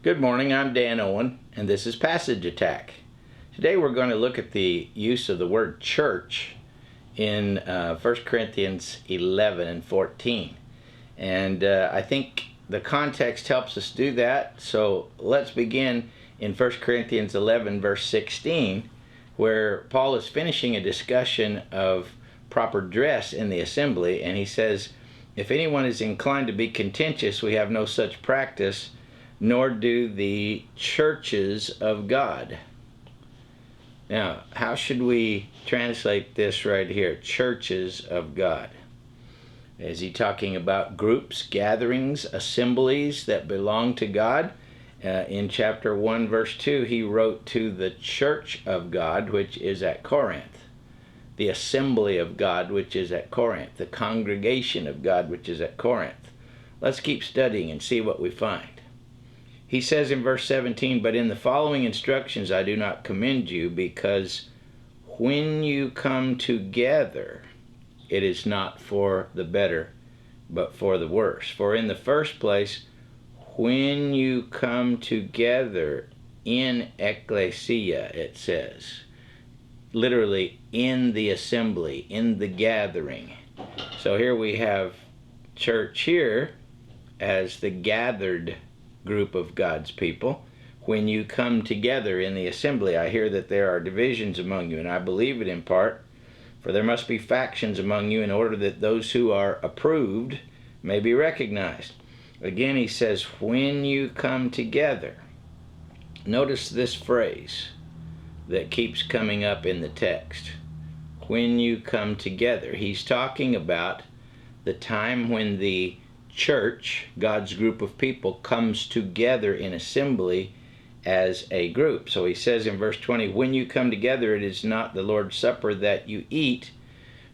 Good morning, I'm Dan Owen, and this is Passage Attack. Today we're going to look at the use of the word church in 1 Corinthians 11 and 14. And I think the context helps us do that, so let's begin in 1 Corinthians 11 verse 16, where Paul is finishing a discussion of proper dress in the assembly, and he says, "If anyone is inclined to be contentious, we have no such practice, nor do the churches of God." Now, how should we translate this right here? Churches of God. Is he talking about groups, gatherings, assemblies that belong to God? In chapter 1, verse 2, he wrote to the church of God, which is at Corinth. The assembly of God, which is at Corinth. The congregation of God, which is at Corinth. Let's keep studying and see what we find. He says in verse 17, "But in the following instructions I do not commend you, because when you come together, it is not for the better, but for the worse. For in the first place, when you come together in ecclesia," it says, literally in the assembly, in the gathering. So here we have church here as the gathered group of God's people. When you come together in the assembly, I hear that there are divisions among you, and I believe it in part, for there must be factions among you in order that those who are approved may be recognized. Again, he says, when you come together. Notice this phrase that keeps coming up in the text. When you come together. He's talking about the time when the church, God's group of people, comes together in assembly as a group. So he says in verse 20, "When you come together, it is not the Lord's Supper that you eat,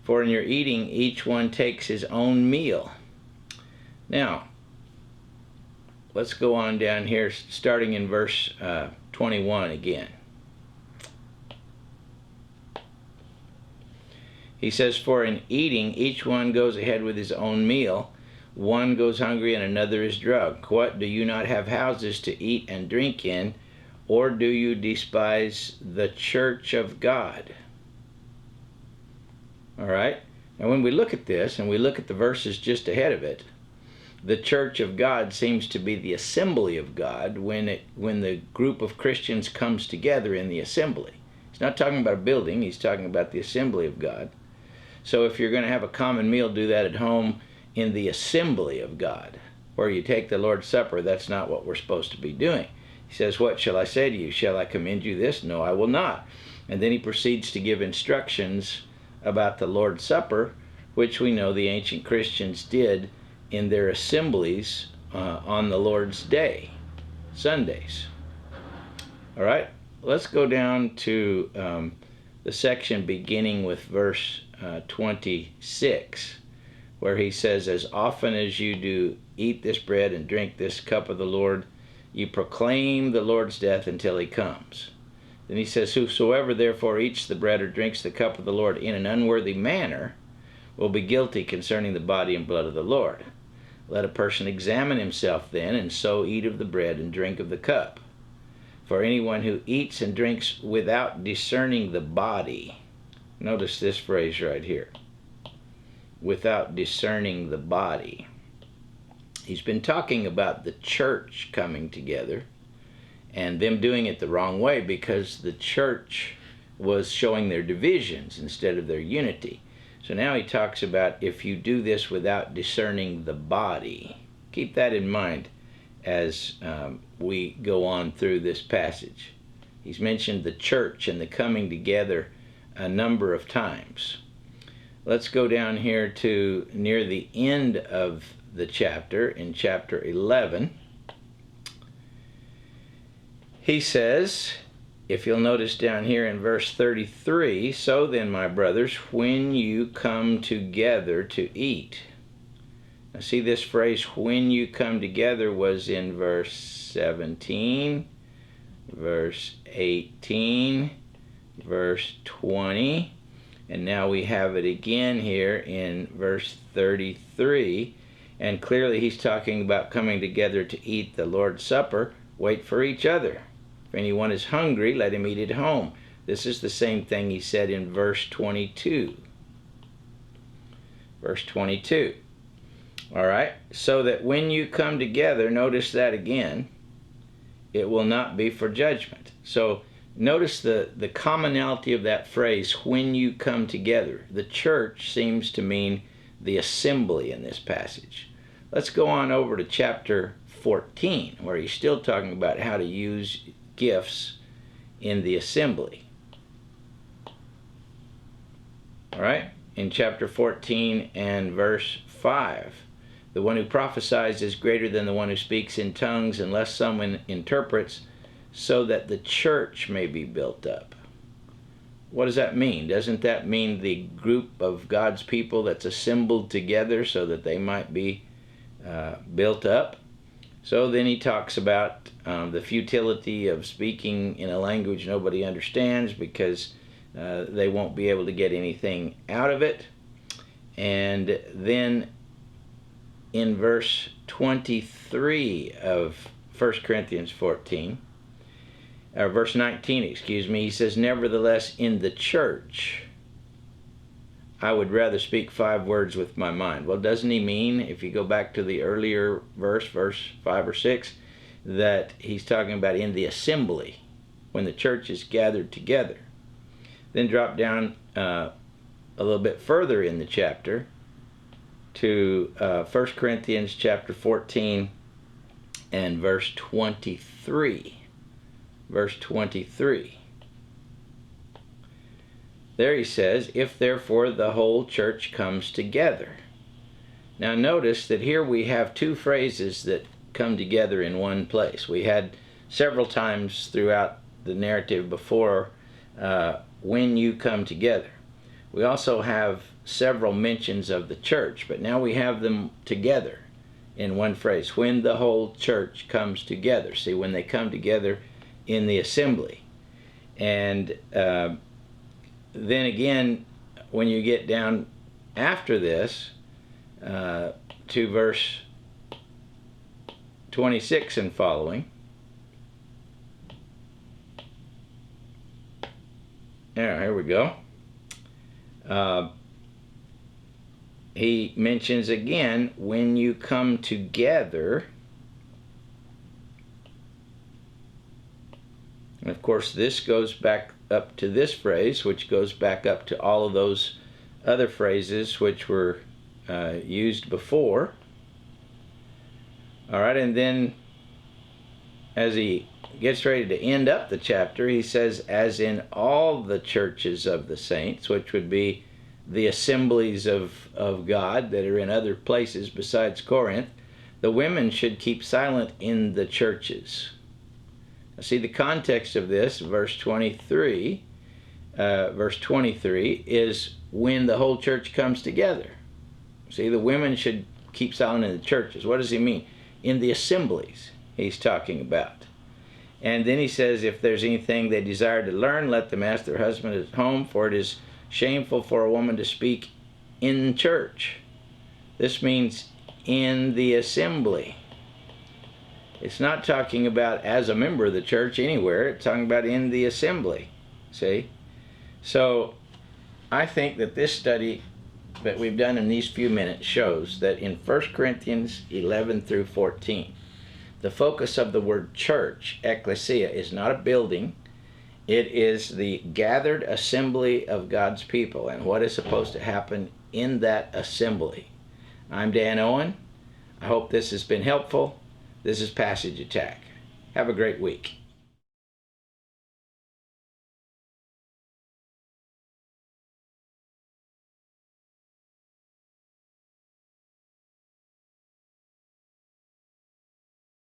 for in your eating each one takes his own meal." Now, let's go on down here, starting in verse 21 again. He says, "For in eating each one goes ahead with his own meal. One goes hungry and another is drunk. What, do you not have houses to eat and drink in? Or do you despise the church of God?" All right? Now when we look at this, and we look at the verses just ahead of it, the church of God seems to be the assembly of God when the group of Christians comes together in the assembly. He's not talking about a building, he's talking about the assembly of God. So if you're going to have a common meal, do that at home in the assembly of God, where you take the Lord's Supper. That's not what we're supposed to be doing. He says, "What shall I say to you? Shall I commend you this? No, I will not." And then he proceeds to give instructions about the Lord's Supper, which we know the ancient Christians did in their assemblies on the Lord's Day, Sundays. All right, let's go down to the section beginning with verse 26. Where he says, "As often as you do eat this bread and drink this cup of the Lord, you proclaim the Lord's death until he comes." Then he says, "Whosoever therefore eats the bread or drinks the cup of the Lord in an unworthy manner will be guilty concerning the body and blood of the Lord. Let a person examine himself then, and so eat of the bread and drink of the cup. For anyone who eats and drinks without discerning the body," notice this phrase right here, without discerning the body. He's been talking about the church coming together and them doing it the wrong way, because the church was showing their divisions instead of their unity. So now he talks about if you do this without discerning the body. Keep that in mind as we go on through this passage. He's mentioned the church and the coming together a number of times. Let's go down here to near the end of the chapter, in chapter 11. He says, if you'll notice down here in verse 33, "So then, my brothers, when you come together to eat." Now see, this phrase, "when you come together," was in verse 17, verse 18, verse 20, and now we have it again here in verse 33. And clearly he's talking about coming together to eat the Lord's Supper, wait for each other. If anyone is hungry, let him eat at home. This is the same thing he said in verse 22. Verse 22. All right, so that when you come together, notice that again, it will not be for judgment. So notice the commonality of that phrase, when you come together. The church seems to mean the assembly in this passage. Let's go on over to chapter 14, where he's still talking about how to use gifts in the assembly. All right, in chapter 14 and verse 5. The one who prophesies is greater than the one who speaks in tongues unless someone interprets, so that the church may be built up. What does that mean? Doesn't that mean the group of God's people that's assembled together so that they might be built up? So then he talks about the futility of speaking in a language nobody understands because they won't be able to get anything out of it. And then in verse 23 of 1 Corinthians 14, or verse 19, excuse me, he says, nevertheless, in the church, I would rather speak 5 words with my mind. Well, doesn't he mean, if you go back to the earlier verse 5 or 6, that he's talking about in the assembly, when the church is gathered together? Then drop down a little bit further in the chapter to 1 Corinthians chapter 14 and verse 23. Verse 23. There he says, if therefore the whole church comes together. Now notice that here we have 2 phrases that come together in one place. We had several times throughout the narrative before, when you come together. We also have several mentions of the church, but now we have them together in one phrase. When the whole church comes together. See, when they come together in the assembly. And then again, when you get down after this to verse 26 and following, here we go. He mentions again, when you come together. And of course, this goes back up to this phrase, which goes back up to all of those other phrases which were used before. All right, and then as he gets ready to end up the chapter, he says, as in all the churches of the saints, which would be the assemblies of God that are in other places besides Corinth, the women should keep silent in the churches. Now see, the context of this, verse 23, is when the whole church comes together. See, the women should keep silent in the churches. What does he mean? In the assemblies he's talking about. And then he says, if there's anything they desire to learn, let them ask their husband at home, for it is shameful for a woman to speak in church. This means in the assembly. It's not talking about as a member of the church anywhere. It's talking about in the assembly. See? So I think that this study that we've done in these few minutes shows that in 1 Corinthians 11 through 14, the focus of the word church, ecclesia, is not a building. It is the gathered assembly of God's people and what is supposed to happen in that assembly. I'm Dan Owen. I hope this has been helpful. This is Passage Attack. Have a great week.